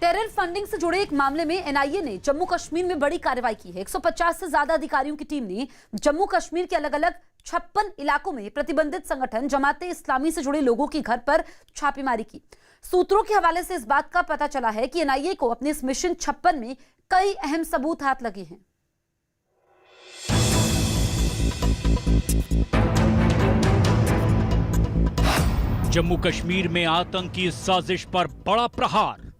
Terror funding से जुड़े एक मामले में एनआईए ने जम्मू कश्मीर में बड़ी कार्रवाई की है। 150 से ज्यादा अधिकारियों की टीम ने जम्मू कश्मीर के अलग अलग 56 इलाकों में प्रतिबंधित संगठन जमाते इस्लामी से जुड़े लोगों के घर पर छापेमारी की। सूत्रों के हवाले से इस बात का पता चला है कि एनआईए को अपने इस मिशन 56 में कई अहम सबूत हाथ लगे हैं। जम्मू कश्मीर में आतंकी साजिश पर बड़ा प्रहार।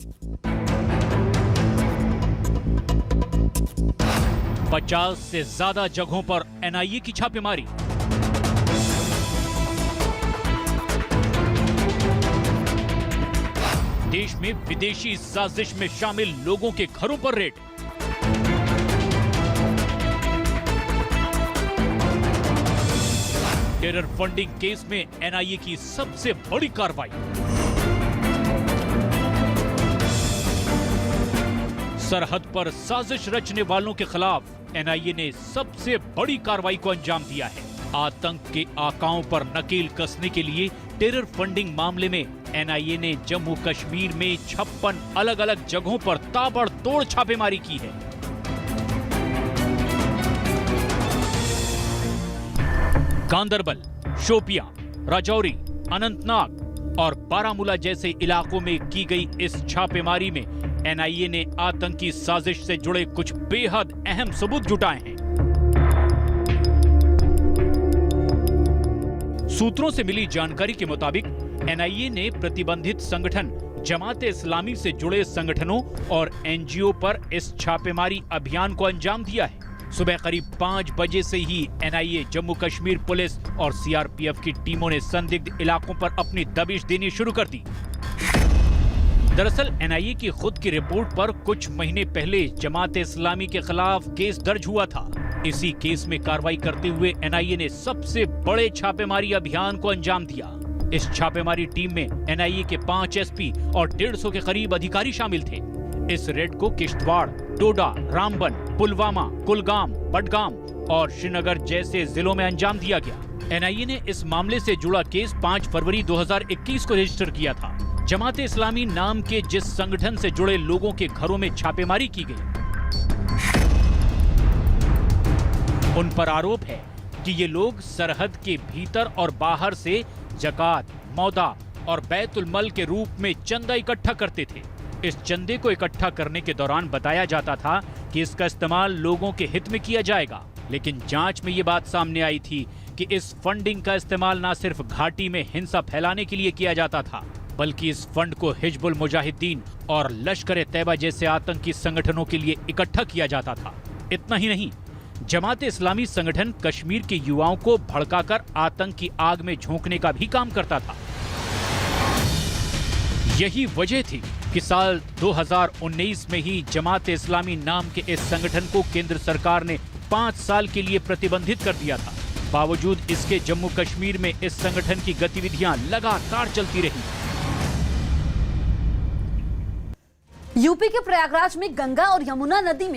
50 से ज्यादा जगहों पर एनआईए की छापेमारी। देश में विदेशी साजिश में शामिल लोगों के घरों पर रेड। टेरर फंडिंग केस में एनआईए की सबसे बड़ी कार्रवाई। सरहद पर साजिश रचने वालों के खिलाफ एनआईए ने सबसे बड़ी कार्रवाई को अंजाम दिया है। आतंक के आकाओं पर नकेल कसने के लिए टेरर फंडिंग मामले में एनआईए ने जम्मू कश्मीर में 56 अलग अलग जगहों पर ताबड़तोड़ छापेमारी की है। गांदरबल, शोपियां, राजौरी, अनंतनाग और बारामूला जैसे इलाकों में की गई इस छापेमारी में एनआईए ने आतंकी साजिश से जुड़े कुछ बेहद अहम सबूत जुटाए हैं। सूत्रों से मिली जानकारी के मुताबिक एनआईए ने प्रतिबंधित संगठन जमाते इस्लामी से जुड़े संगठनों और एनजीओ पर इस छापेमारी अभियान को अंजाम दिया है। सुबह करीब 5 बजे से ही एनआईए, जम्मू कश्मीर पुलिस और सीआरपीएफ की टीमों ने संदिग्ध इलाकों पर अपनी दबिश देनी शुरू कर दी। दरअसल एनआईए की खुद की रिपोर्ट पर कुछ महीने पहले जमाते इस्लामी के खिलाफ केस दर्ज हुआ था। इसी केस में कार्रवाई करते हुए एनआईए ने सबसे बड़े छापेमारी अभियान को अंजाम दिया। इस छापेमारी टीम में एनआईए के 5 एसपी और 150 के करीब अधिकारी शामिल थे। इस रेड को किश्तवाड़, डोडा, रामबन, पुलवामा, कुलगाम, बडगाम और श्रीनगर जैसे जिलों में अंजाम दिया गया। एनआईए ने इस मामले से जुड़ा केस 5 फरवरी 2021 को रजिस्टर किया था। जमाते इस्लामी नाम के जिस संगठन से जुड़े लोगों के घरों में छापेमारी की गई, उन पर आरोप है कि ये लोग सरहद के भीतर और बाहर से जकात, मौदा और बैतुल मल के रूप में चंदा इकट्ठा करते थे। इस चंदे को इकट्ठा करने के दौरान बताया जाता था कि इसका इस्तेमाल लोगों के हित में किया जाएगा, लेकिन जांच में ये बात सामने आई थी कि इस फंडिंग का इस्तेमाल न सिर्फ घाटी में हिंसा फैलाने के लिए किया जाता था, बल्कि इस फंड को हिजबुल मुजाहिदीन और लश्कर-ए-तैयबा जैसे आतंकी संगठनों के लिए इकट्ठा किया जाता था। इतना ही नहीं, जमाते इस्लामी संगठन कश्मीर के युवाओं को भड़काकर आतंक की आग में झोंकने का भी काम करता था। यही वजह थी कि साल 2019 में ही जमाते इस्लामी नाम के इस संगठन को केंद्र सरकार ने 5 साल के लिए प्रतिबंधित कर दिया था। बावजूद इसके जम्मू कश्मीर में इस संगठन की गतिविधियां लगातार चलती रही। यूपी के प्रयागराज में गंगा और यमुना नदी में